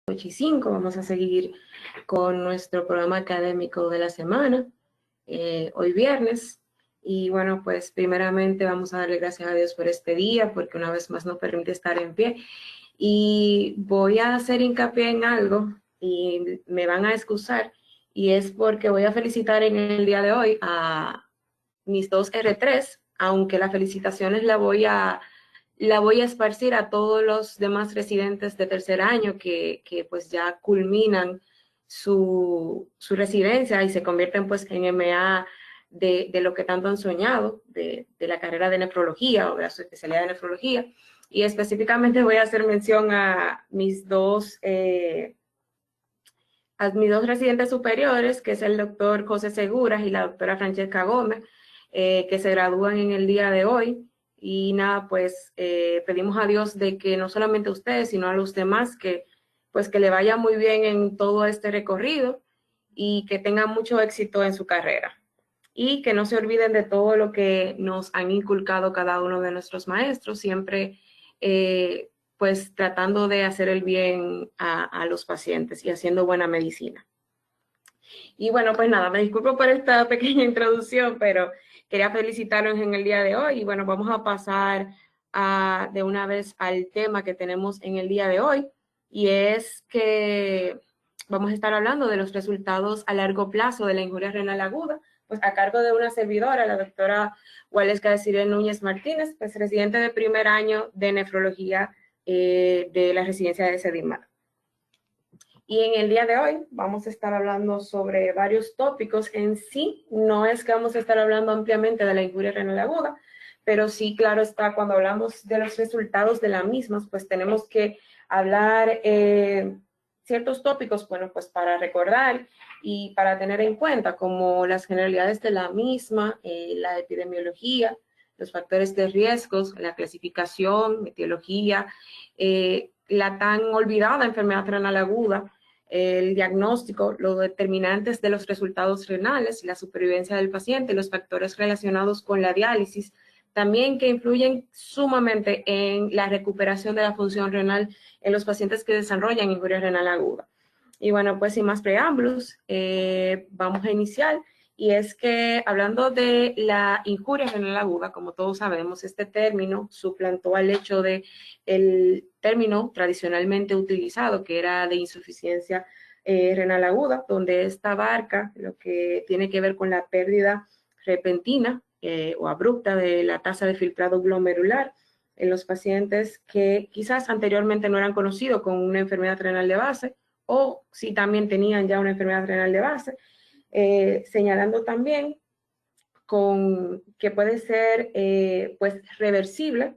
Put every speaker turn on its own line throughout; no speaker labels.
8:05. Vamos a seguir con nuestro programa académico de la semana, hoy viernes. Y bueno, pues primeramente vamos a darle gracias a Dios por este día, porque una vez más nos permite estar en pie. Y voy a hacer hincapié en algo y me van a excusar, y es porque voy a felicitar en el día de hoy a mis dos R3, aunque las felicitaciones la voy a esparcir a todos los demás residentes de tercer año que pues ya culminan su residencia y se convierten pues en MA de lo que tanto han soñado, de la carrera de nefrología o de la especialidad de nefrología. Y específicamente voy a hacer mención a mis dos residentes superiores, que es el doctor José Seguras y la doctora Francesca Gómez, que se gradúan en el día de hoy. Y nada, pues pedimos a Dios de que no solamente a ustedes, sino a los demás, que pues que le vaya muy bien en todo este recorrido y que tengan mucho éxito en su carrera. Y que no se olviden de todo lo que nos han inculcado cada uno de nuestros maestros, siempre pues tratando de hacer el bien a los pacientes y haciendo buena medicina. Y bueno, pues nada, me disculpo por esta pequeña introducción, pero quería felicitarlos en el día de hoy. Y bueno, vamos a pasar de una vez al tema que tenemos en el día de hoy, y es que vamos a estar hablando de los resultados a largo plazo de la injuria renal aguda, pues a cargo de una servidora, la doctora Waleska Desiree Núñez Martínez, pues residente de primer año de nefrología de la residencia de Sedimar. Y en el día de hoy vamos a estar hablando sobre varios tópicos. En sí, no es que vamos a estar hablando ampliamente de la injuria renal aguda, pero sí, claro está, cuando hablamos de los resultados de la misma, pues tenemos que hablar ciertos tópicos, bueno, pues para recordar y para tener en cuenta, como las generalidades de la misma, la epidemiología, los factores de riesgos, la clasificación, etiología, la tan olvidada enfermedad renal aguda, el diagnóstico, los determinantes de los resultados renales, la supervivencia del paciente, los factores relacionados con la diálisis, también que influyen sumamente en la recuperación de la función renal en los pacientes que desarrollan injuria renal aguda. Y bueno, pues sin más preámbulos, vamos a iniciar. Y es que hablando de la injuria renal aguda, como todos sabemos, este término suplantó al hecho de el término tradicionalmente utilizado, que era de insuficiencia renal aguda, donde esta abarca lo que tiene que ver con la pérdida repentina o abrupta de la tasa de filtrado glomerular en los pacientes que quizás anteriormente no eran conocidos con una enfermedad renal de base, o si también tenían ya una enfermedad renal de base, señalando también que puede ser pues reversible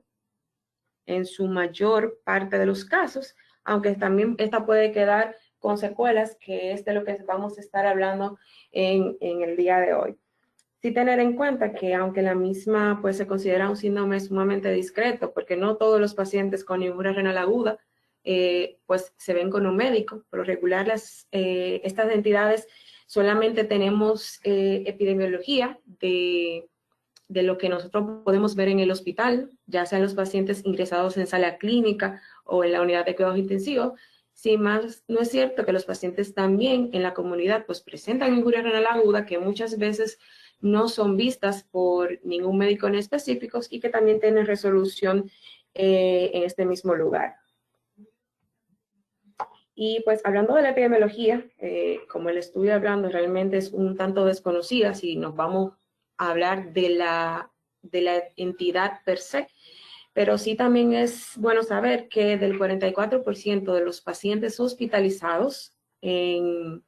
en su mayor parte de los casos, aunque también esta puede quedar con secuelas, que es de lo que vamos a estar hablando en el día de hoy. Sí tener en cuenta que aunque la misma pues se considera un síndrome sumamente discreto, porque no todos los pacientes con injuria renal aguda pues se ven con un médico. Por lo regular estas entidades solamente tenemos epidemiología de lo que nosotros podemos ver en el hospital, ya sean los pacientes ingresados en sala clínica o en la unidad de cuidados intensivos. Sin más, no es cierto que los pacientes también en la comunidad pues presentan injuria renal aguda, que muchas veces no son vistas por ningún médico en específico y que también tienen resolución en este mismo lugar. Y pues hablando de la epidemiología, como el estudio hablando realmente es un tanto desconocida, si nos vamos a hablar de la entidad per se, pero sí también es bueno saber que del 44% de los pacientes hospitalizados bueno,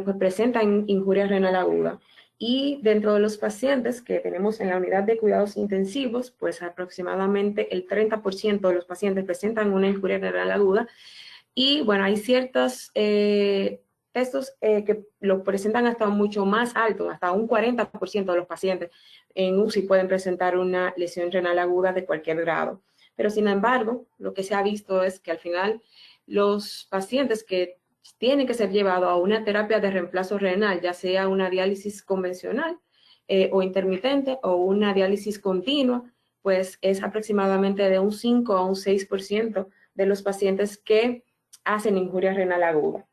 pues presentan injuria renal aguda. Y dentro de los pacientes que tenemos en la unidad de cuidados intensivos, pues aproximadamente el 30% de los pacientes presentan una injuria renal aguda. Y bueno, hay ciertos textos que lo presentan hasta mucho más alto, hasta un 40% de los pacientes en UCI pueden presentar una lesión renal aguda de cualquier grado. Pero sin embargo, lo que se ha visto es que al final los pacientes que tienen que ser llevados a una terapia de reemplazo renal, ya sea una diálisis convencional o intermitente o una diálisis continua, pues es aproximadamente de un 5 a un 6% de los pacientes que hacen injuria renal aguda.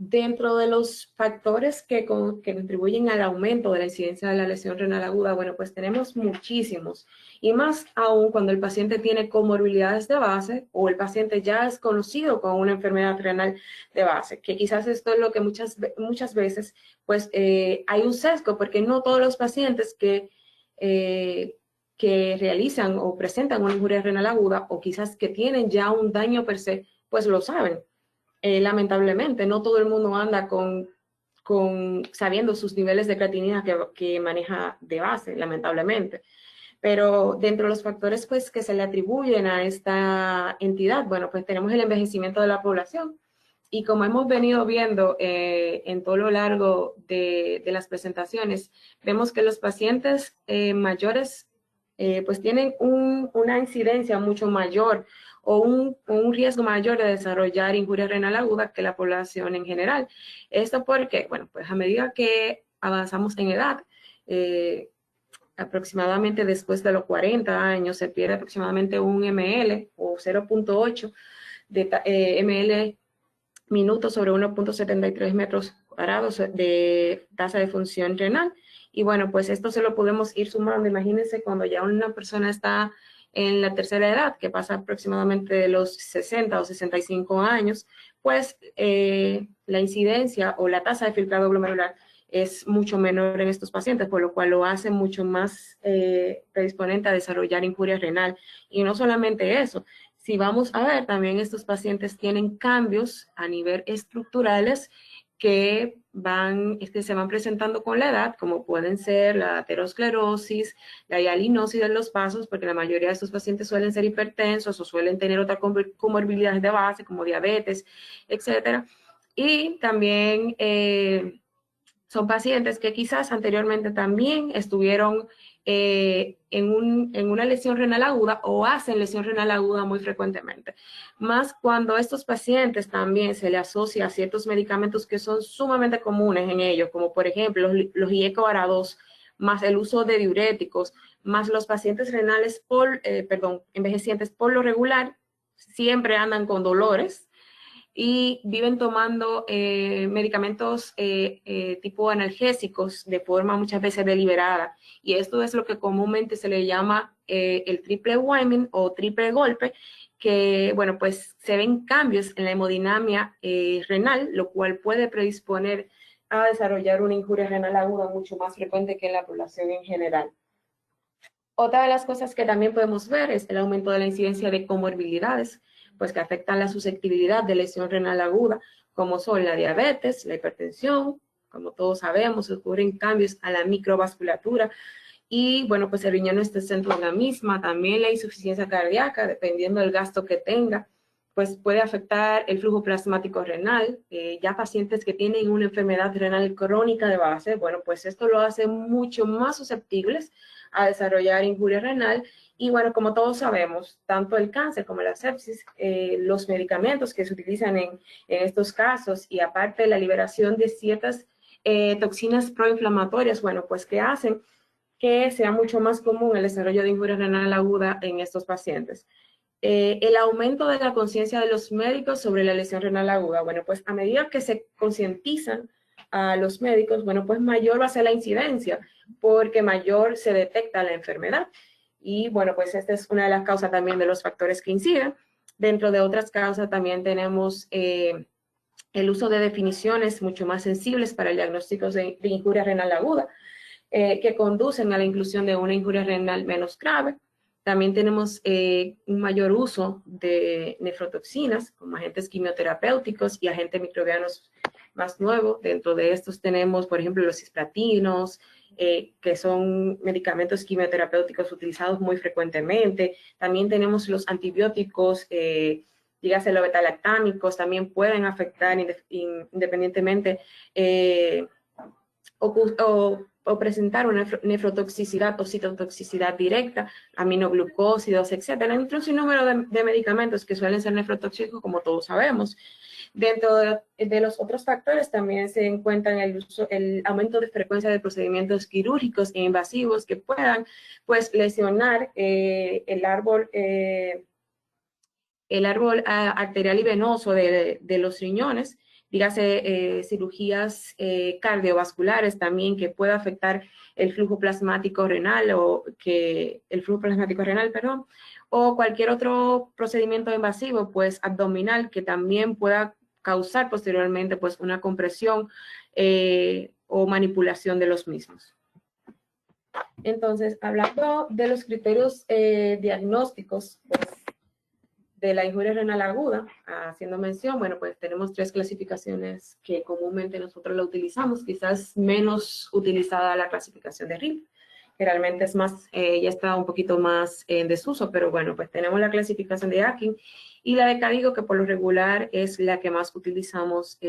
Dentro de los factores que contribuyen al aumento de la incidencia de la lesión renal aguda, bueno, pues tenemos muchísimos, y más aún cuando el paciente tiene comorbilidades de base o el paciente ya es conocido con una enfermedad renal de base, que quizás esto es lo que muchas veces pues hay un sesgo, porque no todos los pacientes que realizan o presentan una injuria renal aguda o quizás que tienen ya un daño per se, pues lo saben. Lamentablemente, no todo el mundo anda sabiendo sus niveles de creatinina que maneja de base, lamentablemente. Pero dentro de los factores pues, que se le atribuyen a esta entidad, bueno, pues tenemos el envejecimiento de la población. Y como hemos venido viendo en todo lo largo de las presentaciones, vemos que los pacientes mayores pues tienen una incidencia mucho mayor o un riesgo mayor de desarrollar injuria renal aguda que la población en general. ¿Esto porque bueno, pues a medida que avanzamos en edad, aproximadamente después de los 40 años se pierde aproximadamente un ml o 0.8 de ml minutos sobre 1.73 metros cuadrados de tasa de función renal. Y bueno, pues esto se lo podemos ir sumando. Imagínense cuando ya una persona está en la tercera edad, que pasa aproximadamente de los 60 o 65 años, pues la incidencia o la tasa de filtrado glomerular es mucho menor en estos pacientes, por lo cual lo hace mucho más predisponente a desarrollar injuria renal. Y no solamente eso, si vamos a ver, también estos pacientes tienen cambios a nivel estructurales que se van presentando con la edad, como pueden ser la aterosclerosis, la hialinosis de los vasos, porque la mayoría de estos pacientes suelen ser hipertensos o suelen tener otras comorbilidades de base, como diabetes, etcétera. Y también son pacientes que quizás anteriormente también estuvieron en una lesión renal aguda o hacen lesión renal aguda muy frecuentemente. Más cuando a estos pacientes también se le asocia a ciertos medicamentos que son sumamente comunes en ellos, como por ejemplo los IECO-ARA2, más el uso de diuréticos, más los pacientes renales envejecientes por lo regular, siempre andan con dolores, y viven tomando medicamentos tipo analgésicos de forma muchas veces deliberada. Y esto es lo que comúnmente se le llama el triple whammy o triple golpe, que, bueno, pues se ven cambios en la hemodinamia renal, lo cual puede predisponer a desarrollar una injuria renal aguda mucho más frecuente que en la población en general. Otra de las cosas que también podemos ver es el aumento de la incidencia de comorbilidades, pues que afectan la susceptibilidad de lesión renal aguda, como son la diabetes, la hipertensión. Como todos sabemos, ocurren cambios a la microvasculatura y, bueno, pues el riñón no está exento de la misma. También la insuficiencia cardíaca, dependiendo del gasto que tenga, pues puede afectar el flujo plasmático renal. Ya pacientes que tienen una enfermedad renal crónica de base, bueno, pues esto lo hace mucho más susceptibles a desarrollar injuria renal. Y bueno, como todos sabemos, tanto el cáncer como la sepsis, los medicamentos que se utilizan en estos casos y aparte la liberación de ciertas toxinas proinflamatorias, bueno, pues que hacen que sea mucho más común el desarrollo de injuria renal aguda en estos pacientes. El aumento de la conciencia de los médicos sobre la lesión renal aguda, bueno, pues a medida que se concientizan a los médicos, bueno, pues mayor va a ser la incidencia, porque mayor se detecta la enfermedad. Y bueno, pues esta es una de las causas también de los factores que inciden. Dentro de otras causas también tenemos el uso de definiciones mucho más sensibles para el diagnóstico de injuria renal aguda, que conducen a la inclusión de una injuria renal menos grave. También tenemos un mayor uso de nefrotoxinas como agentes quimioterapéuticos y agentes microbianos más nuevos. Dentro de estos tenemos, por ejemplo, los cisplatinos, que son medicamentos quimioterapéuticos utilizados muy frecuentemente. También tenemos los antibióticos, dígase los betalactámicos, también pueden afectar independientemente o presentar una nefrotoxicidad o citotoxicidad directa, aminoglucósidos, etcétera, entre un sinnúmero de medicamentos que suelen ser nefrotóxicos, como todos sabemos. Dentro de los otros factores también se encuentran el aumento de frecuencia de procedimientos quirúrgicos e invasivos que puedan, pues, lesionar el árbol el árbol arterial y venoso de los riñones, dígase cirugías cardiovasculares también que pueda afectar el flujo plasmático renal perdón, o cualquier otro procedimiento invasivo, pues abdominal, que también pueda causar posteriormente pues una compresión o manipulación de los mismos. Entonces, hablando de los criterios diagnósticos pues, de la injuria renal aguda, haciendo mención, bueno, pues tenemos 3 clasificaciones que comúnmente nosotros la utilizamos, quizás menos utilizada la clasificación de RIP, que realmente es más, ya está un poquito más en desuso, pero bueno, pues tenemos la clasificación de Akin y la de CADIGO, que por lo regular es la que más utilizamos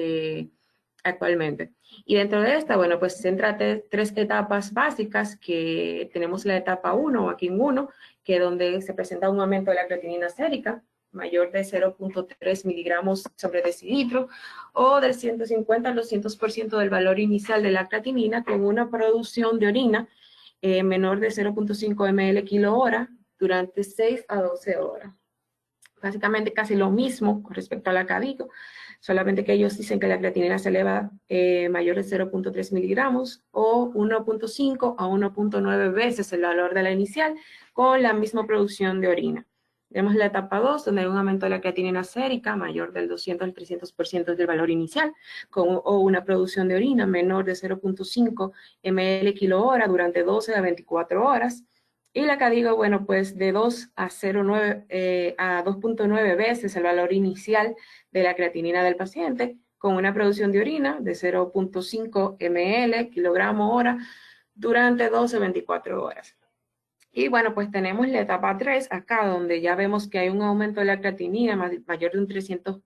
actualmente. Y dentro de esta, bueno, pues se entra 3 etapas básicas, que tenemos la etapa 1 o Akin 1, que es donde se presenta un aumento de la creatinina sérica, mayor de 0.3 miligramos sobre decilitro, o del 150 al 200% del valor inicial de la creatinina, con una producción de orina menor de 0.5 ml kilo hora durante 6 a 12 horas. Básicamente casi lo mismo con respecto a la CADIGO, solamente que ellos dicen que la creatinina se eleva mayor de 0.3 miligramos o 1.5 a 1.9 veces el valor de la inicial, con la misma producción de orina. Tenemos la etapa 2, donde hay un aumento de la creatinina sérica mayor del 200 al 300% del valor inicial, o una producción de orina menor de 0.5 ml kilo hora durante 12 a 24 horas. Y la CADIGO, bueno, pues de 2 a 0.9 a 2.9 veces el valor inicial de la creatinina del paciente, con una producción de orina de 0.5 ml kilogramo hora durante 12 a 24 horas. Y bueno, pues tenemos la etapa 3 acá, donde ya vemos que hay un aumento de la creatinina mayor de un 300%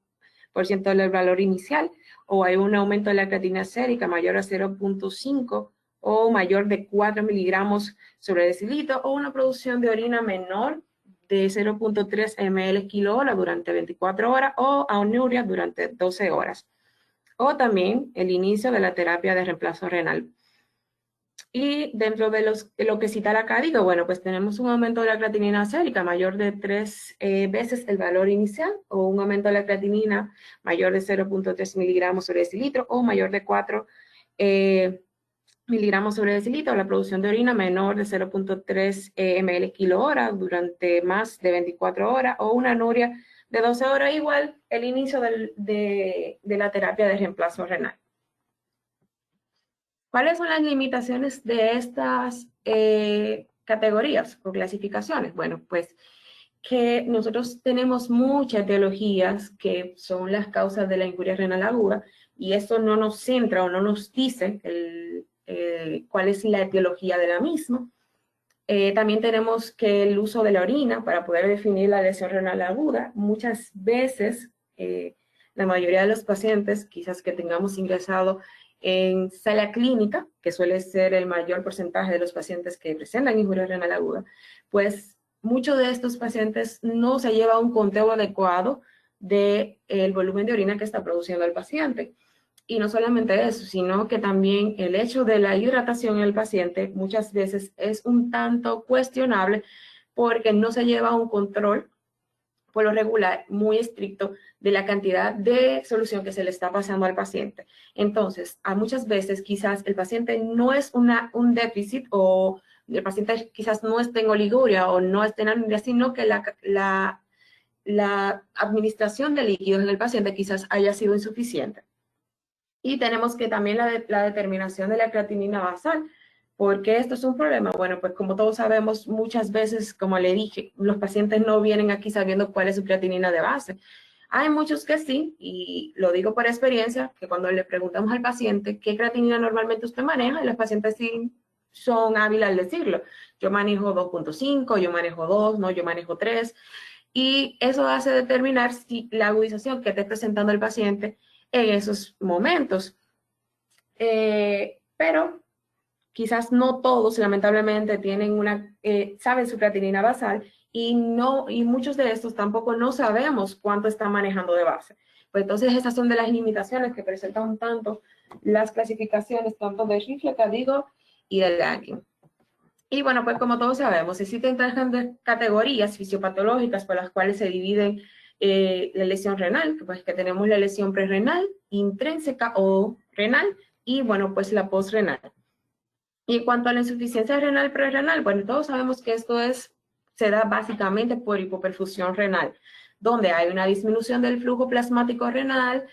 del valor inicial, o hay un aumento de la creatinina sérica mayor a 0.5 o mayor de 4 miligramos sobre decilitro, o una producción de orina menor de 0.3 ml kilo hora durante 24 horas, o anuria durante 12 horas. O también el inicio de la terapia de reemplazo renal. Y dentro de lo que cita la CADIGO, bueno, pues tenemos un aumento de la creatinina sérica mayor de 3 veces el valor inicial, o un aumento de la creatinina mayor de 0.3 miligramos sobre decilitro, o mayor de 4 miligramos sobre decilitro, la producción de orina menor de 0.3 ml kilo hora durante más de 24 horas, o una anuria de 12 horas, igual el inicio de la terapia de reemplazo renal. ¿Cuáles son las limitaciones de estas categorías o clasificaciones? Bueno, pues que nosotros tenemos muchas etiologías que son las causas de la injuria renal aguda, y esto no nos centra o no nos dice cuál es la etiología de la misma. También tenemos que el uso de la orina para poder definir la lesión renal aguda. Muchas veces, la mayoría de los pacientes, quizás que tengamos ingresado en sala clínica, que suele ser el mayor porcentaje de los pacientes que presentan injuria renal aguda, pues muchos de estos pacientes no se lleva un conteo adecuado del volumen de orina que está produciendo el paciente. Y no solamente eso, sino que también el hecho de la hidratación en el paciente muchas veces es un tanto cuestionable, porque no se lleva un control por lo regular muy estricto de la cantidad de solución que se le está pasando al paciente. Entonces, a muchas veces quizás el paciente no es un déficit, o el paciente quizás no esté en oliguria o no esté en anuria, sino que la administración de líquidos en el paciente quizás haya sido insuficiente. Y tenemos que también la determinación de la creatinina basal. ¿Por qué esto es un problema? Bueno, pues como todos sabemos, muchas veces, como le dije, los pacientes no vienen aquí sabiendo cuál es su creatinina de base. Hay muchos que sí, y lo digo por experiencia, que cuando le preguntamos al paciente qué creatinina normalmente usted maneja, los pacientes sí son hábiles al decirlo. Yo manejo 2.5, yo manejo 2, no, yo manejo 3. Y eso hace determinar si la agudización que esté presentando el paciente en esos momentos. Pero quizás no todos, lamentablemente, tienen saben su creatinina basal, y muchos de estos tampoco no sabemos cuánto están manejando de base. Pues entonces esas son de las limitaciones que presentan tanto las clasificaciones, tanto de RIFLE, CADIGO y del Akin. Y bueno, pues como todos sabemos, existen tres grandes categorías fisiopatológicas por las cuales se dividen la lesión renal, pues que tenemos la lesión prerrenal, intrínseca o renal, y bueno, pues la postrenal. Y en cuanto a la insuficiencia renal prerrenal, bueno, todos sabemos que esto se da básicamente por hipoperfusión renal, donde hay una disminución del flujo plasmático renal,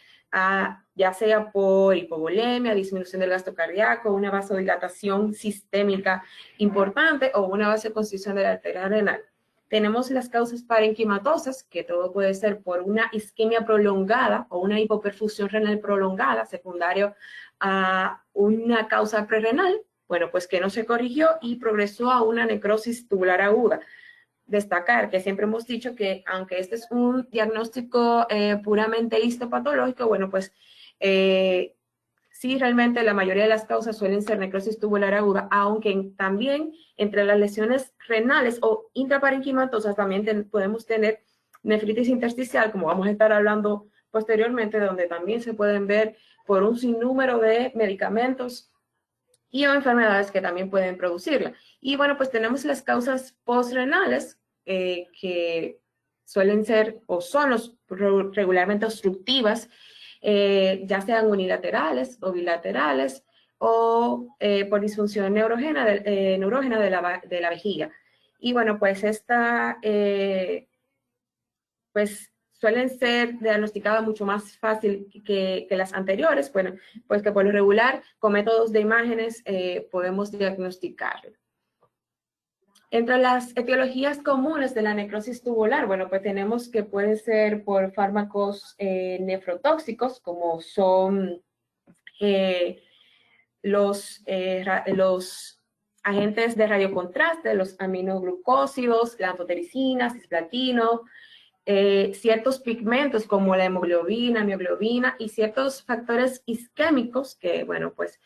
ya sea por hipovolemia, disminución del gasto cardíaco, una vasodilatación sistémica importante o una vasoconstricción de la arteria renal. Tenemos las causas parenquimatosas, que todo puede ser por una isquemia prolongada o una hipoperfusión renal prolongada, secundario a una causa prerrenal, bueno, pues que no se corrigió y progresó a una necrosis tubular aguda. Destacar que siempre hemos dicho que aunque este es un diagnóstico puramente histopatológico, bueno, pues sí, realmente la mayoría de las causas suelen ser necrosis tubular aguda, aunque también entre las lesiones renales o intraparenquimatosas también podemos tener nefritis intersticial, como vamos a estar hablando posteriormente, donde también se pueden ver por un sinnúmero de medicamentos y o enfermedades que también pueden producirla. Y bueno, pues tenemos las causas postrenales que suelen ser o son regularmente obstructivas, ya sean unilaterales o bilaterales o por disfunción neurógena de la vejiga. Y bueno, pues pues suelen ser diagnosticadas mucho más fácil que las anteriores, bueno, pues que por lo regular con métodos de imágenes podemos diagnosticarlo. Entre las etiologías comunes de la necrosis tubular, bueno, pues tenemos que puede ser por fármacos nefrotóxicos, como son los agentes de radiocontraste, los aminoglucósidos, la anfotericina, cisplatino, ciertos pigmentos como la hemoglobina, mioglobina y ciertos factores isquémicos que, bueno, pues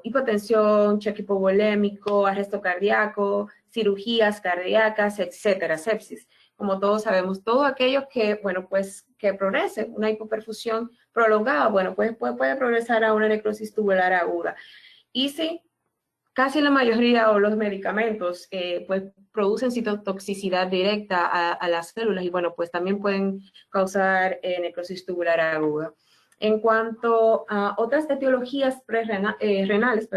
hipotensión, choque hipovolémico, arresto cardíaco, cirugías cardíacas, etcétera, sepsis. Como todos sabemos, todo aquello que, bueno, pues que progrese, una hipoperfusión prolongada, bueno, pues puede progresar a una necrosis tubular aguda. Y sí, casi la mayoría o los medicamentos pues producen citotoxicidad directa a las células y bueno, pues también pueden causar necrosis tubular aguda. En cuanto a otras etiologías renales,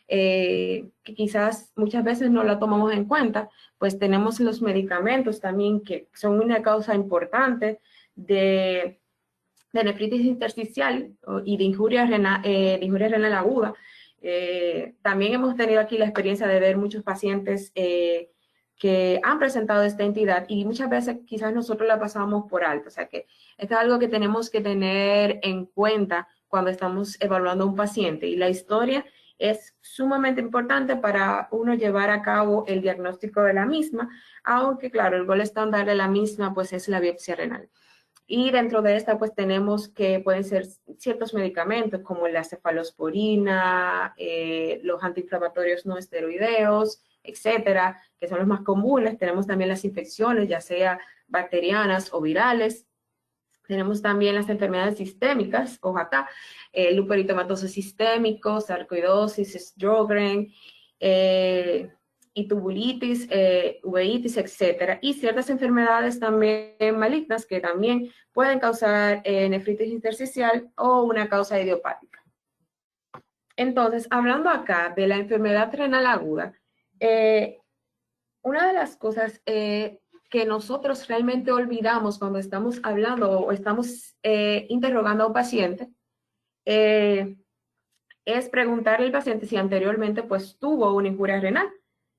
que quizás muchas veces no la tomamos en cuenta, pues tenemos los medicamentos también que son una causa importante de nefritis intersticial y de injuria renal aguda. También hemos tenido aquí la experiencia de ver muchos pacientes que han presentado esta entidad y muchas veces quizás nosotros la pasamos por alto. O sea que esto es algo que tenemos que tener en cuenta cuando estamos evaluando a un paciente y la historia es sumamente importante para uno llevar a cabo el diagnóstico de la misma, aunque claro, el gol estándar de la misma pues es la biopsia renal. Y dentro de esta, pues tenemos que pueden ser ciertos medicamentos como la cefalosporina, los antiinflamatorios no esteroideos, etcétera, que son los más comunes. Tenemos también las infecciones, ya sea bacterianas o virales. Tenemos también las enfermedades sistémicas, ojo acá, lúpus eritematoso sistémico, sarcoidosis, Sjögren, y tubulitis, uveitis, etcétera, y ciertas enfermedades también malignas que también pueden causar nefritis intersticial o una causa idiopática. Entonces, hablando acá de la enfermedad renal aguda, una de las cosas que nosotros realmente olvidamos cuando estamos hablando o estamos interrogando a un paciente es preguntarle al paciente si anteriormente pues tuvo una injuria renal,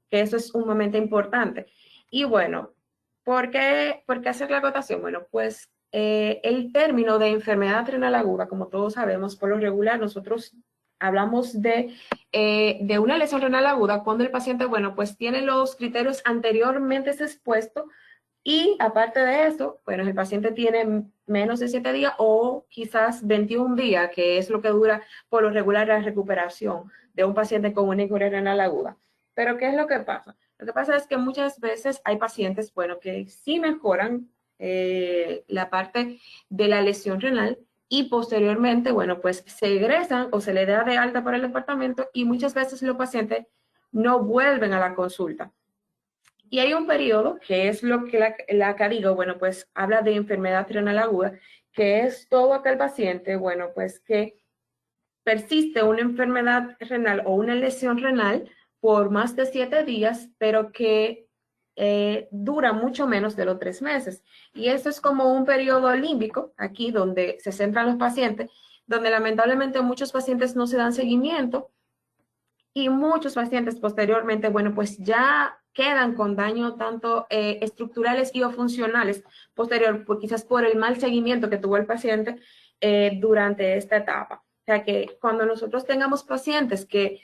que eso es sumamente importante. Y bueno, ¿por qué hacer la acotación? Bueno, pues el término de enfermedad renal aguda, como todos sabemos, por lo regular nosotros hablamos de una lesión renal aguda cuando el paciente, bueno, pues tiene los criterios anteriormente expuestos y aparte de eso, bueno, el paciente tiene menos de 7 días o quizás 21 días, que es lo que dura por lo regular la recuperación de un paciente con una injuria renal aguda. Pero ¿qué es lo que pasa? Lo que pasa es que muchas veces hay pacientes, bueno, que sí mejoran la parte de la lesión renal y posteriormente, bueno, pues se egresan o se le da de alta para el departamento y muchas veces los pacientes no vuelven a la consulta. Y hay un periodo, que es lo que la CADIGO, bueno, pues habla de enfermedad renal aguda, que es todo aquel paciente, bueno, pues que persiste una enfermedad renal o una lesión renal por más de 7 días, pero que dura mucho menos de los 3 meses. Y esto es como un periodo límbico, aquí donde se centran los pacientes, donde lamentablemente muchos pacientes no se dan seguimiento y muchos pacientes posteriormente, bueno, pues ya quedan con daño tanto estructurales y o funcionales posterior, quizás por el mal seguimiento que tuvo el paciente durante esta etapa. O sea que cuando nosotros tengamos pacientes que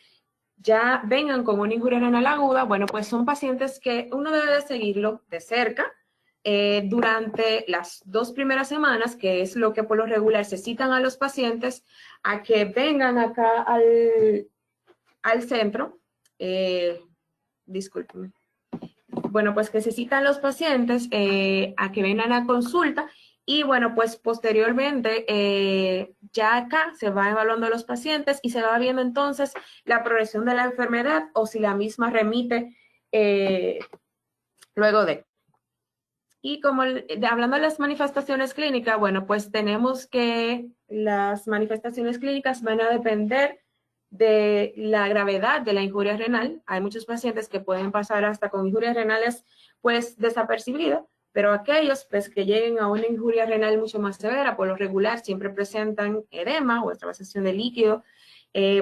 ya vengan con una injuria renal aguda, bueno, pues son pacientes que uno debe de seguirlo de cerca durante las 2 primeras semanas, que es lo que por lo regular se citan a los pacientes a que vengan acá al centro. Discúlpeme. Bueno, pues que se citan los pacientes a que vengan a consulta y bueno, pues posteriormente ya acá se va evaluando a los pacientes y se va viendo entonces la progresión de la enfermedad o si la misma remite luego de. Y como hablando de las manifestaciones clínicas, bueno, pues tenemos que las manifestaciones clínicas van a depender de la gravedad de la injuria renal. Hay muchos pacientes que pueden pasar hasta con injurias renales pues desapercibidas, pero aquellos pues que lleguen a una injuria renal mucho más severa, por lo regular siempre presentan edema o extravasación de líquido,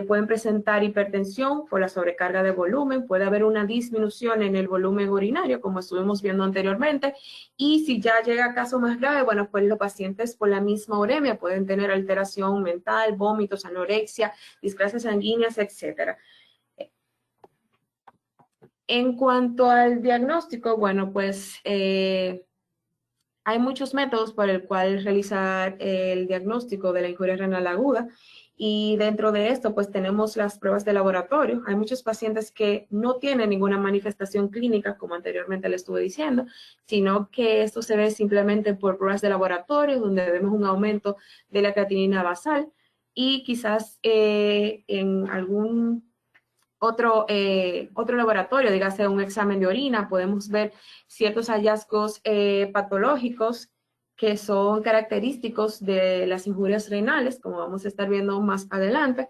pueden presentar hipertensión por la sobrecarga de volumen, puede haber una disminución en el volumen urinario, como estuvimos viendo anteriormente, y si ya llega a caso más grave, bueno, pues los pacientes por la misma uremia pueden tener alteración mental, vómitos, anorexia, displasias sanguíneas, etcétera. En cuanto al diagnóstico, bueno, pues hay muchos métodos por el cual realizar el diagnóstico de la injuria renal aguda y dentro de esto pues tenemos las pruebas de laboratorio. Hay muchos pacientes que no tienen ninguna manifestación clínica, como anteriormente le estuve diciendo, sino que esto se ve simplemente por pruebas de laboratorio donde vemos un aumento de la creatinina basal y quizás en algún otro laboratorio, dígase un examen de orina, podemos ver ciertos hallazgos patológicos que son característicos de las injurias renales, como vamos a estar viendo más adelante.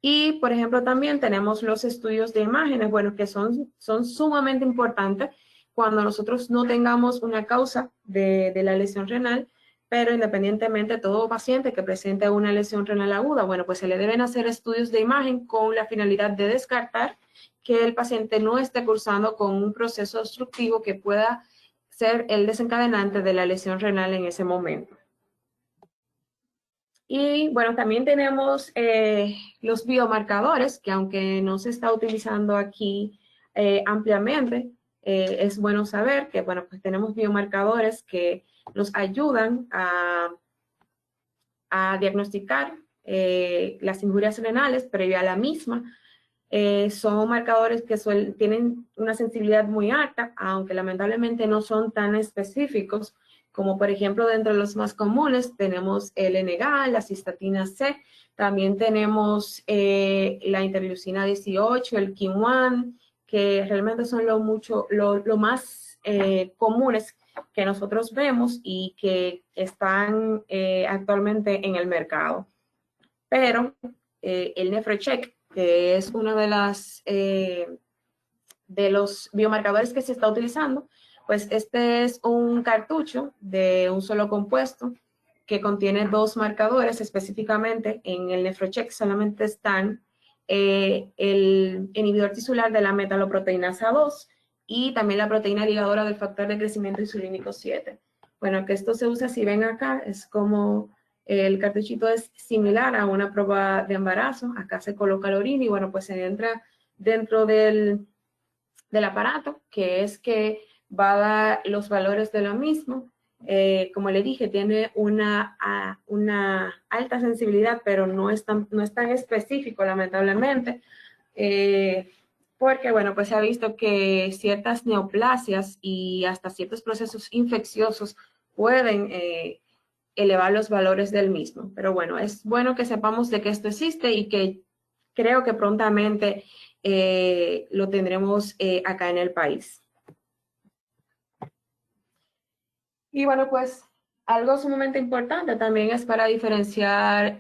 Y, por ejemplo, también tenemos los estudios de imágenes, bueno, que son sumamente importantes cuando nosotros no tengamos una causa de la lesión renal, pero independientemente todo paciente que presente una lesión renal aguda, bueno, pues se le deben hacer estudios de imagen con la finalidad de descartar que el paciente no esté cursando con un proceso obstructivo que pueda ser el desencadenante de la lesión renal en ese momento. Y bueno, también tenemos los biomarcadores, que aunque no se está utilizando aquí ampliamente, es bueno saber que, bueno, pues tenemos biomarcadores que nos ayudan a diagnosticar las injurias renales previa a la misma. Son marcadores que tienen una sensibilidad muy alta, aunque lamentablemente no son tan específicos, como por ejemplo dentro de los más comunes tenemos el NGAL, la cistatina C, también tenemos la interleucina 18, el KIM-1, que realmente son lo más comunes que nosotros vemos y que están actualmente en el mercado. Pero el NephroCheck, que es uno de los biomarcadores que se está utilizando, pues este es un cartucho de un solo compuesto que contiene 2 marcadores específicamente. En el NephroCheck solamente están el inhibidor tisular de la metaloproteinasa 2 y también la proteína ligadora del factor de crecimiento insulínico 7. Bueno, que esto se usa, si ven acá, es como el cartuchito es similar a una prueba de embarazo. Acá se coloca la orina y bueno, pues se entra dentro del aparato, que es que va a dar los valores de lo mismo. Como le dije, tiene una alta sensibilidad, pero no es tan específico, lamentablemente, porque, bueno, pues se ha visto que ciertas neoplasias y hasta ciertos procesos infecciosos pueden elevar los valores del mismo. Pero bueno, es bueno que sepamos de que esto existe y que creo que prontamente lo tendremos acá en el país. Y bueno, pues algo sumamente importante también es para diferenciar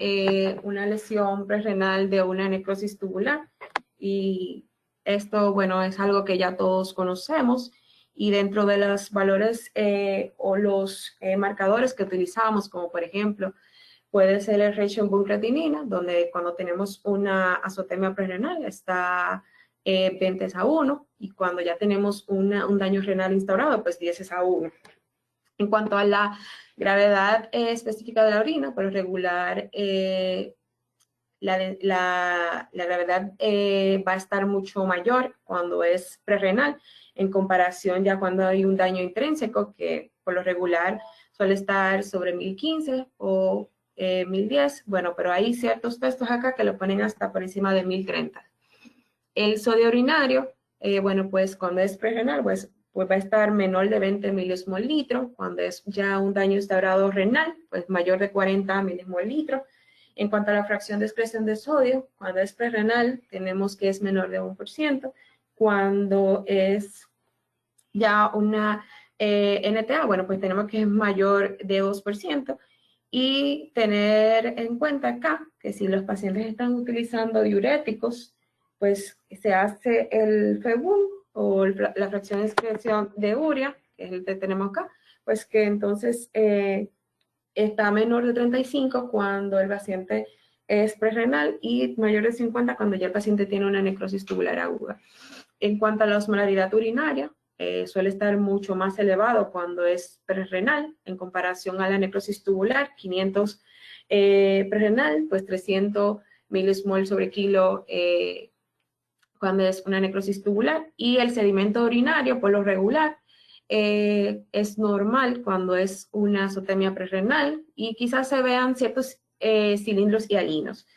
una lesión prerrenal de una necrosis tubular. Y esto, bueno, es algo que ya todos conocemos. Y dentro de los valores o los marcadores que utilizamos, como por ejemplo, puede ser el ratio en buncreatinina, donde cuando tenemos una azotemia prerrenal está 20:1, y cuando ya tenemos un daño renal instaurado, pues 10:1. En cuanto a la gravedad específica de la orina, por lo regular, la gravedad va a estar mucho mayor cuando es prerrenal, en comparación ya cuando hay un daño intrínseco, que por lo regular suele estar sobre 1015 o 1010. Bueno, pero hay ciertos textos acá que lo ponen hasta por encima de 1030. El sodio urinario, bueno, pues cuando es prerrenal, pues va a estar menor de 20 milimol litro. Cuando es ya un daño instaurado renal, pues mayor de 40 milimol litro. En cuanto a la fracción de excreción de sodio, cuando es prerrenal, tenemos que es menor de 1%. Cuando es ya una NTA, bueno, pues tenemos que es mayor de 2%. Y tener en cuenta acá que si los pacientes están utilizando diuréticos, pues se hace el FEBUM o la fracción de excreción de urea, que es el que tenemos acá, pues que entonces está menor de 35 cuando el paciente es prerrenal y mayor de 50 cuando ya el paciente tiene una necrosis tubular aguda. En cuanto a la osmolaridad urinaria, suele estar mucho más elevado cuando es prerrenal en comparación a la necrosis tubular, 500 prerrenal, pues 300 milismol sobre kilo cuando es una necrosis tubular. Y el sedimento urinario, por lo regular, es normal cuando es una azotemia prerrenal y quizás se vean ciertos cilindros hialinos.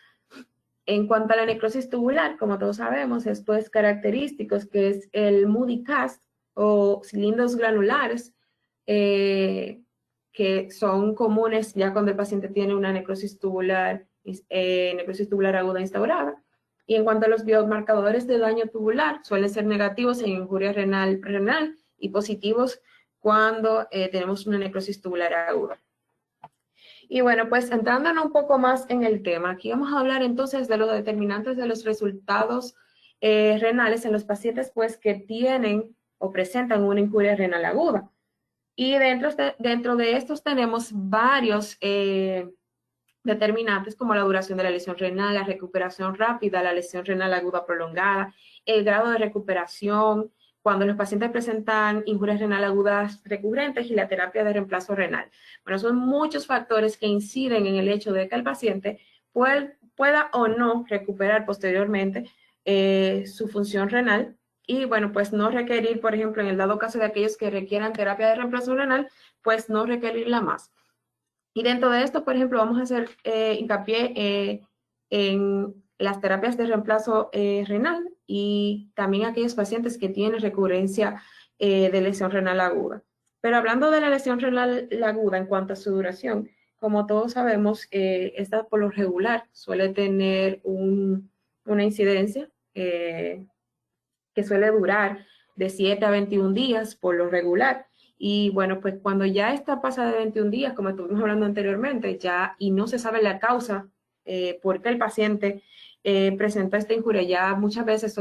En cuanto a la necrosis tubular, como todos sabemos, esto es característico, que es el Moody cast o cilindros granulares, que son comunes ya cuando el paciente tiene una necrosis tubular aguda instaurada. Y en cuanto a los biomarcadores de daño tubular, suelen ser negativos en injuria renal y positivos cuando tenemos una necrosis tubular aguda. Y bueno, pues entrándonos un poco más en el tema, aquí vamos a hablar entonces de los determinantes de los resultados renales en los pacientes pues que tienen o presentan una injuria renal aguda. Y dentro de estos tenemos varios determinantes como la duración de la lesión renal, la recuperación rápida, la lesión renal aguda prolongada, el grado de recuperación, cuando los pacientes presentan injurias renal agudas recurrentes y la terapia de reemplazo renal. Bueno, son muchos factores que inciden en el hecho de que el paciente pueda o no recuperar posteriormente su función renal y, bueno, pues no requerir, por ejemplo, en el dado caso de aquellos que requieran terapia de reemplazo renal, pues no requerirla más. Y dentro de esto, por ejemplo, vamos a hacer hincapié en las terapias de reemplazo renal y también aquellos pacientes que tienen recurrencia de lesión renal aguda. Pero hablando de la lesión renal aguda en cuanto a su duración, como todos sabemos, esta por lo regular suele tener una incidencia que suele durar de 7 a 21 días por lo regular. Y bueno, pues cuando ya está pasada de 21 días, como estuvimos hablando anteriormente, ya y no se sabe la causa por qué el paciente presenta esta injuria, ya muchas veces es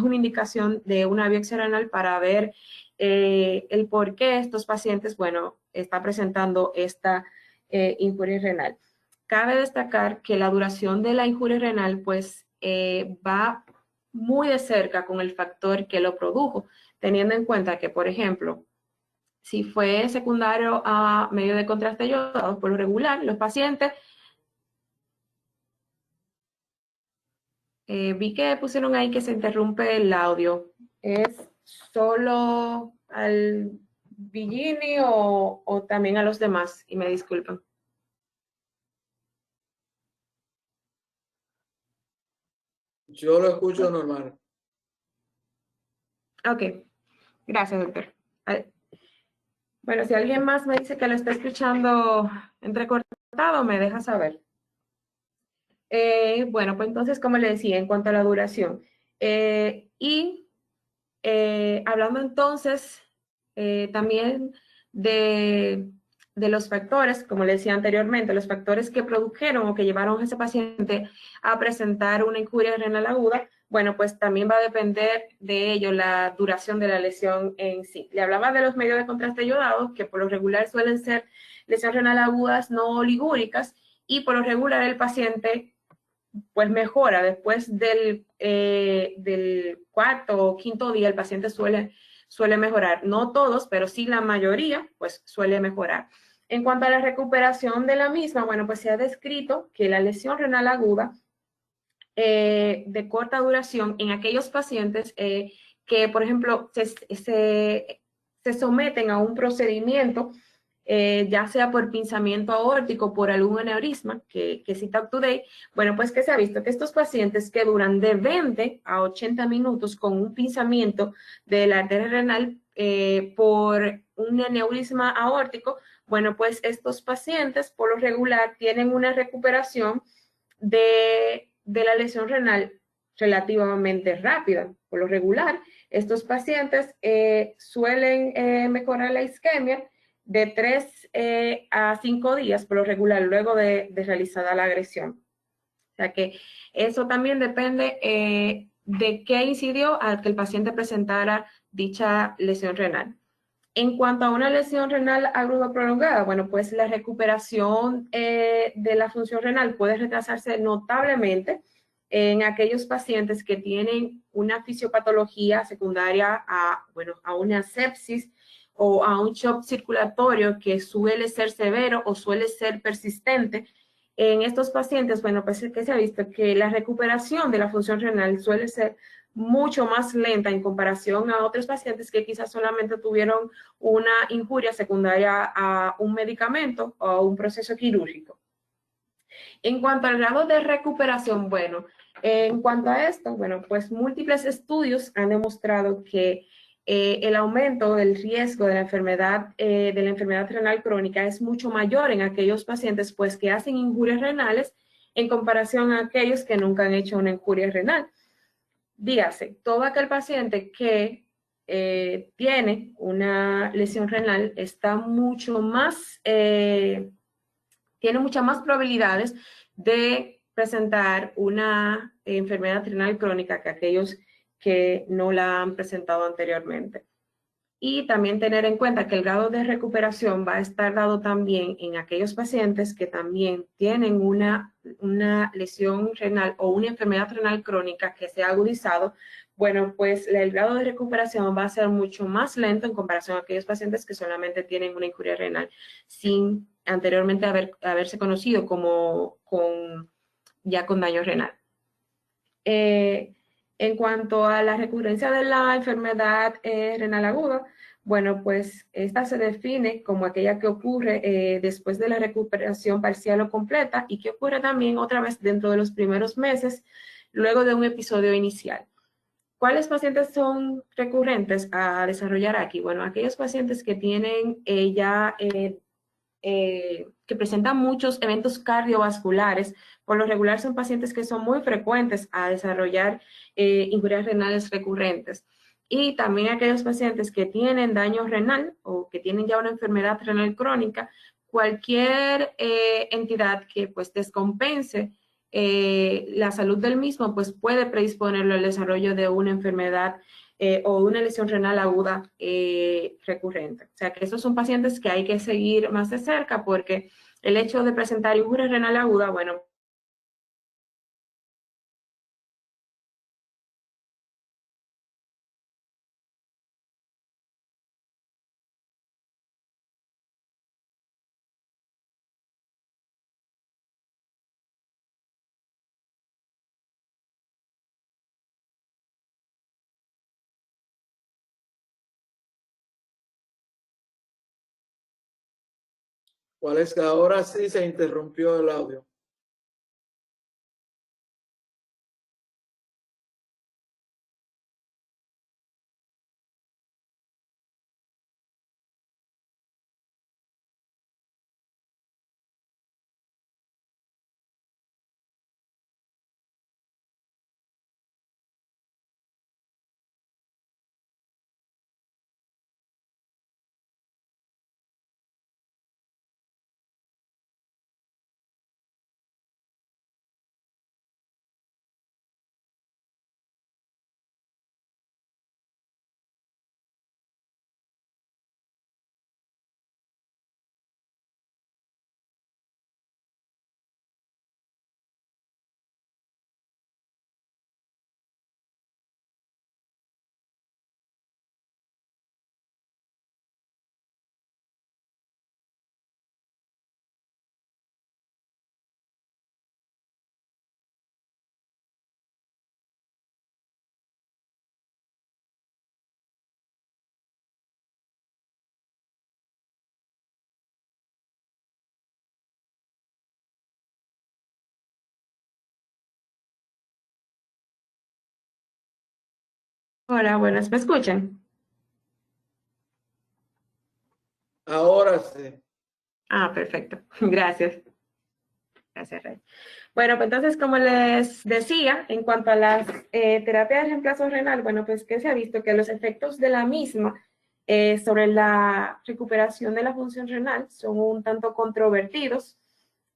una indicación de una biopsia renal para ver el por qué estos pacientes, bueno, está presentando esta injuria renal. Cabe destacar que la duración de la injuria renal, pues, va muy de cerca con el factor que lo produjo, teniendo en cuenta que, por ejemplo, si fue secundario a medio de contraste yodado, por lo regular, los pacientes, vi que pusieron ahí que se interrumpe el audio. ¿Es solo al Villini o también a los demás? Y me disculpan.
Yo lo escucho normal.
Ok, gracias, doctor. Bueno, si alguien más me dice que lo está escuchando entrecortado, me deja saber. Bueno, pues entonces, como le decía, en cuanto a la duración. Hablando entonces también de los factores, como le decía anteriormente, los factores que produjeron o que llevaron a ese paciente a presentar una injuria renal aguda, bueno, pues también va a depender de ello la duración de la lesión en sí. Le hablaba de los medios de contraste iodados, que por lo regular suelen ser lesiones renal agudas no oligúricas, y por lo regular el paciente pues mejora después del cuarto o quinto día, el paciente suele mejorar. No todos, pero sí la mayoría, pues suele mejorar. En cuanto a la recuperación de la misma, bueno, pues se ha descrito que la lesión renal aguda de corta duración en aquellos pacientes que, por ejemplo, se someten a un procedimiento, ya sea por pinzamiento aórtico, por algún aneurisma, que cita UpToDate, bueno, pues que se ha visto que estos pacientes que duran de 20 a 80 minutos con un pinzamiento de la arteria renal por un aneurisma aórtico, bueno, pues estos pacientes por lo regular tienen una recuperación de la lesión renal relativamente rápida. Por lo regular, estos pacientes suelen mejorar la isquemia de 3 a 5 días, por lo regular, luego de realizada la agresión. O sea que eso también depende de qué incidió al que el paciente presentara dicha lesión renal. En cuanto a una lesión renal aguda prolongada, bueno, pues la recuperación de la función renal puede retrasarse notablemente en aquellos pacientes que tienen una fisiopatología secundaria a una sepsis o a un shock circulatorio que suele ser severo o suele ser persistente. En estos pacientes, bueno, pues que se ha visto que la recuperación de la función renal suele ser mucho más lenta en comparación a otros pacientes que quizás solamente tuvieron una injuria secundaria a un medicamento o a un proceso quirúrgico. En cuanto al grado de recuperación, bueno, en cuanto a esto, bueno, pues múltiples estudios han demostrado que el aumento del riesgo de la enfermedad renal crónica es mucho mayor en aquellos pacientes pues que hacen injurias renales en comparación a aquellos que nunca han hecho una injuria renal. Dígase, todo aquel paciente que tiene una lesión renal está mucho más, tiene muchas más probabilidades de presentar una enfermedad renal crónica que aquellos que no la han presentado anteriormente. Y también tener en cuenta que el grado de recuperación va a estar dado también en aquellos pacientes que también tienen una lesión renal o una enfermedad renal crónica que se ha agudizado. Bueno, pues el grado de recuperación va a ser mucho más lento en comparación a aquellos pacientes que solamente tienen una injuria renal sin anteriormente haberse conocido como ya con daño renal. En cuanto a la recurrencia de la enfermedad renal aguda, bueno, pues esta se define como aquella que ocurre después de la recuperación parcial o completa y que ocurre también otra vez dentro de los primeros meses, luego de un episodio inicial. ¿Cuáles pacientes son recurrentes a desarrollar aquí? Bueno, aquellos pacientes que tienen que presentan muchos eventos cardiovasculares. Por lo regular son pacientes que son muy frecuentes a desarrollar injurias renales recurrentes. Y también aquellos pacientes que tienen daño renal o que tienen ya una enfermedad renal crónica, cualquier entidad que pues descompense la salud del mismo, pues puede predisponerlo al desarrollo de una enfermedad o una lesión renal aguda recurrente. O sea que esos son pacientes que hay que seguir más de cerca porque el hecho de presentar injuria renal aguda, bueno,
¿Cuál es que ahora sí se interrumpió el audio?
Hola, buenas, ¿me escuchan?
Ahora sí.
Ah, perfecto. Gracias. Gracias, Rey. Bueno, pues entonces, como les decía, en cuanto a las terapias de reemplazo renal, bueno, pues que se ha visto que los efectos de la misma sobre la recuperación de la función renal son un tanto controvertidos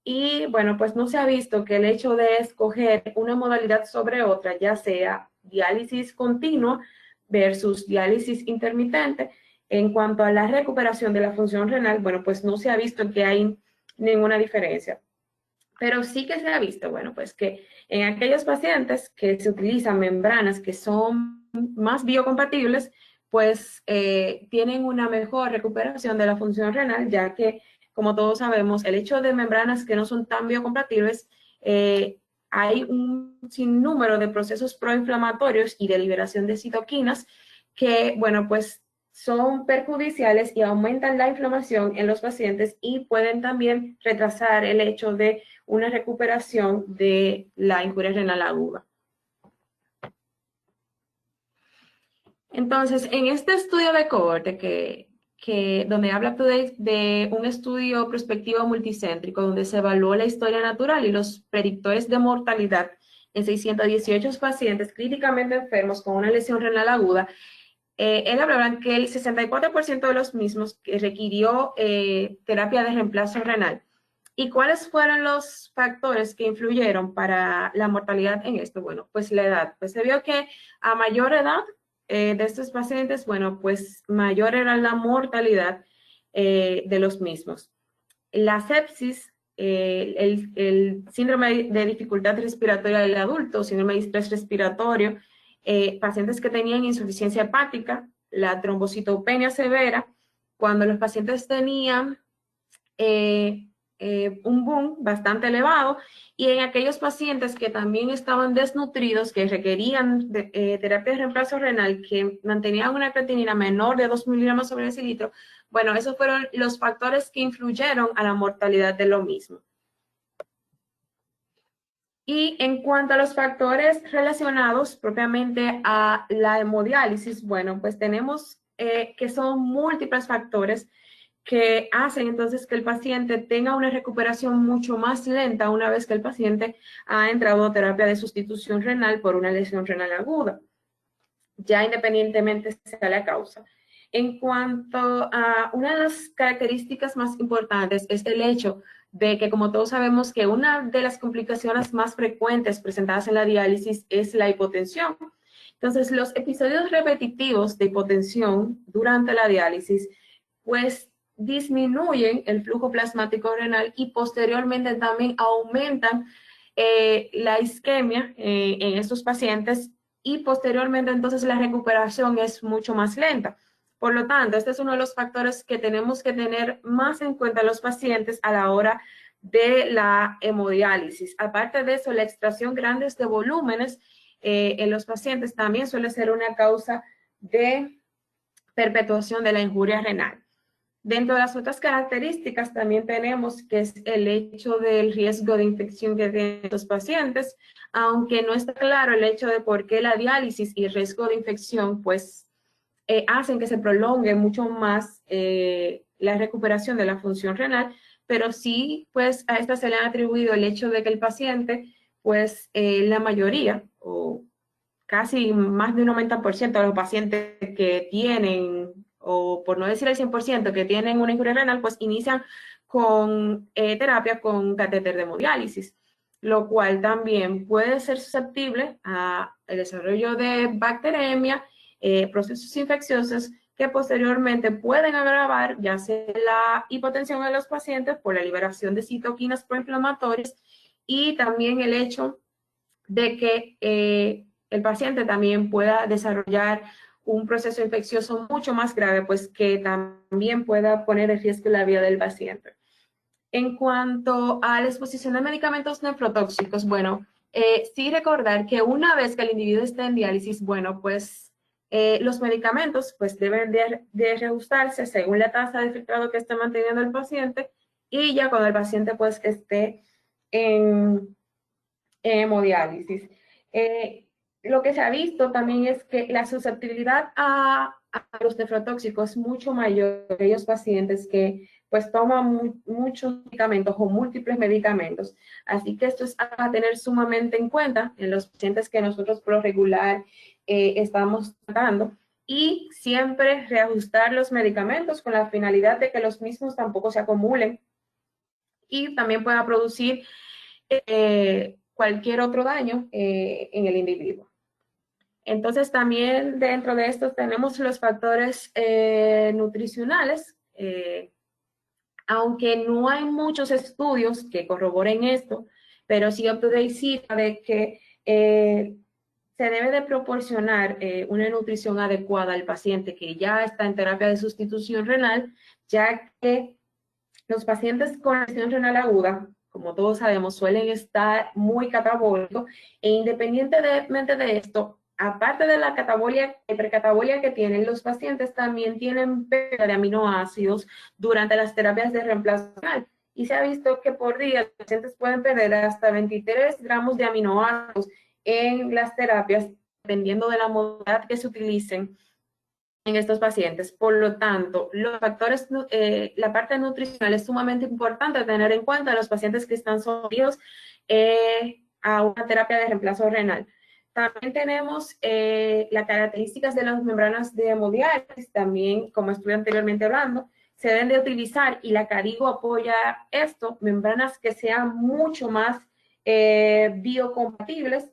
y, bueno, pues no se ha visto que el hecho de escoger una modalidad sobre otra, ya sea diálisis continua versus diálisis intermitente, en cuanto a la recuperación de la función renal, bueno, pues no se ha visto que hay ninguna diferencia. Pero sí que se ha visto, bueno, pues que en aquellos pacientes que se utilizan membranas que son más biocompatibles, pues tienen una mejor recuperación de la función renal, ya que, como todos sabemos, el hecho de membranas que no son tan biocompatibles, eh, hay un sinnúmero de procesos proinflamatorios y de liberación de citoquinas que, bueno, pues son perjudiciales y aumentan la inflamación en los pacientes y pueden también retrasar el hecho de una recuperación de la injuria renal aguda. Entonces, en este estudio de cohorte donde habla de un estudio prospectivo multicéntrico, donde se evaluó la historia natural y los predictores de mortalidad en 618 pacientes críticamente enfermos con una lesión renal aguda, él hablaba que el 64% de los mismos que requirió terapia de reemplazo renal. ¿Y cuáles fueron los factores que influyeron para la mortalidad en esto? Bueno, pues la edad. Pues se vio que a mayor edad de estos pacientes, bueno, pues mayor era la mortalidad de los mismos. La sepsis, el síndrome de dificultad respiratoria del adulto, síndrome de estrés respiratorio, pacientes que tenían insuficiencia hepática, la trombocitopenia severa, cuando los pacientes tenían eh, un boom bastante elevado y en aquellos pacientes que también estaban desnutridos, que requerían terapia de reemplazo renal, que mantenían una creatinina menor de 2 miligramos sobre decilitro, bueno, esos fueron los factores que influyeron a la mortalidad de lo mismo. Y en cuanto a los factores relacionados propiamente a la hemodiálisis, bueno, pues tenemos que son múltiples factores que hacen entonces que el paciente tenga una recuperación mucho más lenta una vez que el paciente ha entrado a terapia de sustitución renal por una lesión renal aguda, ya independientemente sea la causa. En cuanto a una de las características más importantes es el hecho de que, como todos sabemos, que una de las complicaciones más frecuentes presentadas en la diálisis es la hipotensión. Entonces, los episodios repetitivos de hipotensión durante la diálisis, pues disminuyen el flujo plasmático renal y posteriormente también aumentan la isquemia en estos pacientes y posteriormente entonces la recuperación es mucho más lenta. Por lo tanto, este es uno de los factores que tenemos que tener más en cuenta los pacientes a la hora de la hemodiálisis. Aparte de eso, la extracción grandes de volúmenes en los pacientes también suele ser una causa de perpetuación de la injuria renal. Dentro de las otras características también tenemos que es el hecho del riesgo de infección que tienen los pacientes, aunque no está claro el hecho de por qué la diálisis y el riesgo de infección pues hacen que se prolongue mucho más la recuperación de la función renal, pero sí pues a esta se le ha atribuido el hecho de que el paciente pues la mayoría o casi más de un 90% de los pacientes que tienen, o por no decir el 100%, que tienen una injuria renal, pues inician con terapia con catéter de hemodiálisis, lo cual también puede ser susceptible al desarrollo de bacteremia, procesos infecciosos que posteriormente pueden agravar ya sea la hipotensión de los pacientes por la liberación de citoquinas proinflamatorias y también el hecho de que el paciente también pueda desarrollar un proceso infeccioso mucho más grave, pues que también pueda poner en riesgo la vida del paciente. En cuanto a la exposición de medicamentos nefrotóxicos, bueno, sí recordar que una vez que el individuo esté en diálisis, bueno, pues los medicamentos pues deben de reajustarse según la tasa de filtrado que esté manteniendo el paciente y ya cuando el paciente pues esté en hemodiálisis. lo que se ha visto también es que la susceptibilidad a los nefrotóxicos es mucho mayor en aquellos pacientes que pues toman muchos medicamentos o múltiples medicamentos. Así que esto es a tener sumamente en cuenta en los pacientes que nosotros por lo regular estamos tratando, y siempre reajustar los medicamentos con la finalidad de que los mismos tampoco se acumulen y también pueda producir cualquier otro daño en el individuo. Entonces, también dentro de esto tenemos los factores nutricionales, aunque no hay muchos estudios que corroboren esto, pero sí Up-to-Date cita de que se debe de proporcionar una nutrición adecuada al paciente que ya está en terapia de sustitución renal, ya que los pacientes con lesión renal aguda, como todos sabemos, suelen estar muy catabólicos, e independientemente de esto, aparte de la catabolia, hipercatabolia que tienen, los pacientes también tienen pérdida de aminoácidos durante las terapias de reemplazo renal. Y se ha visto que por día los pacientes pueden perder hasta 23 gramos de aminoácidos en las terapias, dependiendo de la modalidad que se utilicen en estos pacientes. Por lo tanto, los factores, la parte nutricional es sumamente importante tener en cuenta a los pacientes que están sometidos a una terapia de reemplazo renal. También tenemos las características de las membranas de hemodiálisis, también, como estuve anteriormente hablando, se deben de utilizar, y la CADIGO apoya esto, membranas que sean mucho más biocompatibles,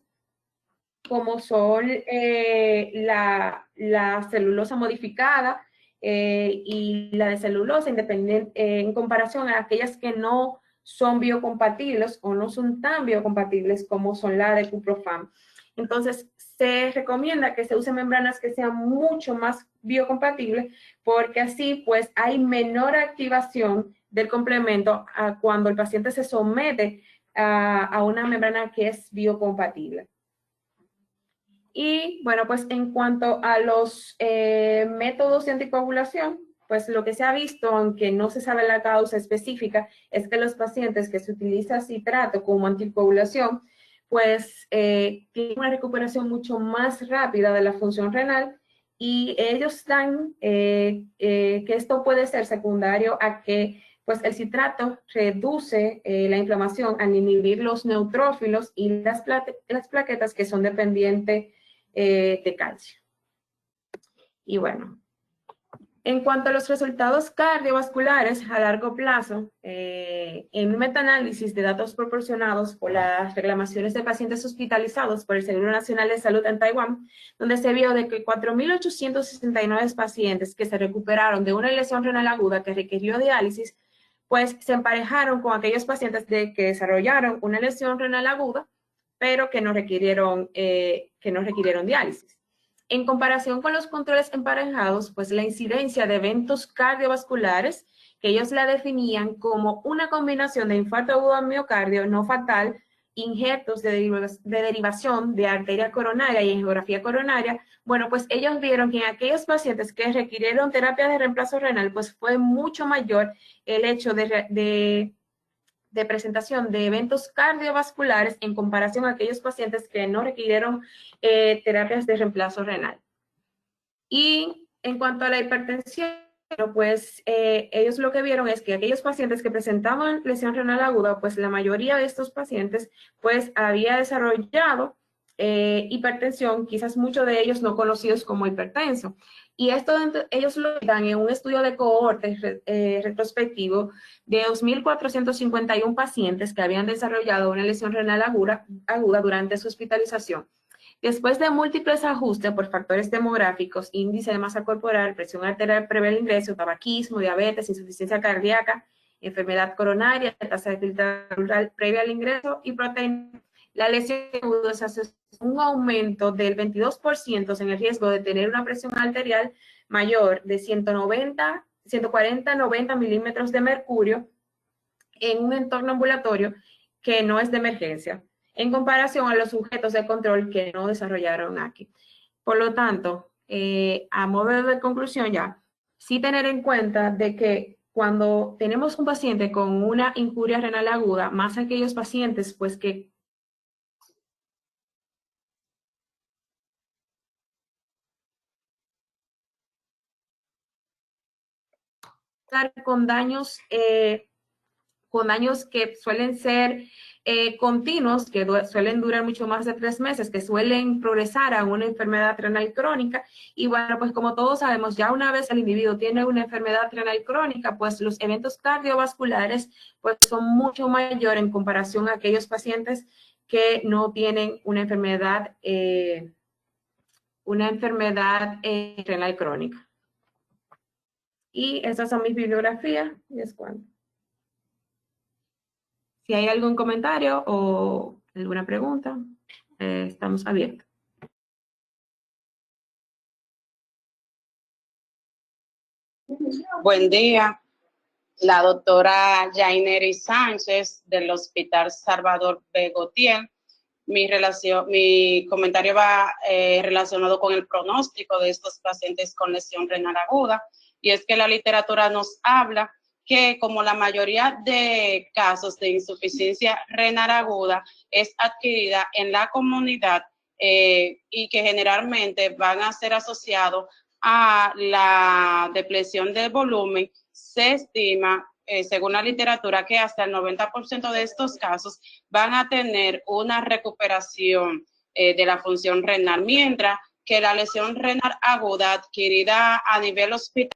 como son la celulosa modificada y la de celulosa independiente, en comparación a aquellas que no son biocompatibles o no son tan biocompatibles como son la de Cuprofam. Entonces, se recomienda que se usen membranas que sean mucho más biocompatibles, porque así pues hay menor activación del complemento cuando el paciente se somete a una membrana que es biocompatible. Y bueno, pues en cuanto a los métodos de anticoagulación, pues lo que se ha visto, aunque no se sabe la causa específica, es que los pacientes que se utiliza citrato como anticoagulación, pues tienen una recuperación mucho más rápida de la función renal, y ellos dan que esto puede ser secundario a que pues el citrato reduce la inflamación al inhibir los neutrófilos y las plaquetas que son dependientes de calcio. Y bueno, en cuanto a los resultados cardiovasculares a largo plazo, en un metaanálisis de datos proporcionados por las reclamaciones de pacientes hospitalizados por el Seguro Nacional de Salud en Taiwán, donde se vio de que 4.869 pacientes que se recuperaron de una lesión renal aguda que requirió diálisis, pues se emparejaron con aquellos pacientes que desarrollaron una lesión renal aguda, pero que no requirieron diálisis. En comparación con los controles emparejados, pues la incidencia de eventos cardiovasculares, que ellos la definían como una combinación de infarto agudo al miocardio no fatal, injertos de derivación de arteria coronaria y angiografía coronaria, bueno, pues ellos vieron que en aquellos pacientes que requirieron terapia de reemplazo renal, pues fue mucho mayor el hecho de presentación de eventos cardiovasculares en comparación a aquellos pacientes que no requirieron terapias de reemplazo renal. Y en cuanto a la hipertensión, pues ellos lo que vieron es que aquellos pacientes que presentaban lesión renal aguda, pues la mayoría de estos pacientes pues había desarrollado hipertensión, quizás muchos de ellos no conocidos como hipertenso. Y esto ellos lo dan en un estudio de cohorte retrospectivo de 2.451 pacientes que habían desarrollado una lesión renal aguda durante su hospitalización. Después de múltiples ajustes por factores demográficos, índice de masa corporal, presión arterial previa al ingreso, tabaquismo, diabetes, insuficiencia cardíaca, enfermedad coronaria, tasa de filtrado previa al ingreso y proteína, la lesión aguda se asocia con un aumento del 22% en el riesgo de tener una presión arterial mayor de 140-90 milímetros de mercurio en un entorno ambulatorio que no es de emergencia, en comparación a los sujetos de control que no desarrollaron aquí. Por lo tanto, a modo de conclusión ya, sí tener en cuenta de que cuando tenemos un paciente con una incuria renal aguda, más aquellos pacientes pues que con daños que suelen ser continuos, que suelen durar mucho más de 3 meses, que suelen progresar a una enfermedad renal crónica. Y bueno, pues como todos sabemos, ya una vez el individuo tiene una enfermedad renal crónica, pues los eventos cardiovasculares pues son mucho mayores en comparación a aquellos pacientes que no tienen una enfermedad renal crónica. Y estas son mis bibliografías. Y es cuando. Si hay algún comentario o alguna pregunta, estamos abiertos.
Buen día, la doctora Yaineri Sánchez del Hospital Salvador B. Gautier. Mi comentario va relacionado con el pronóstico de estos pacientes con lesión renal aguda, y es que la literatura nos habla que como la mayoría de casos de insuficiencia renal aguda es adquirida en la comunidad y que generalmente van a ser asociados a la depresión del volumen, se estima, según la literatura, que hasta el 90% de estos casos van a tener una recuperación de la función renal, mientras que la lesión renal aguda adquirida a nivel hospitalario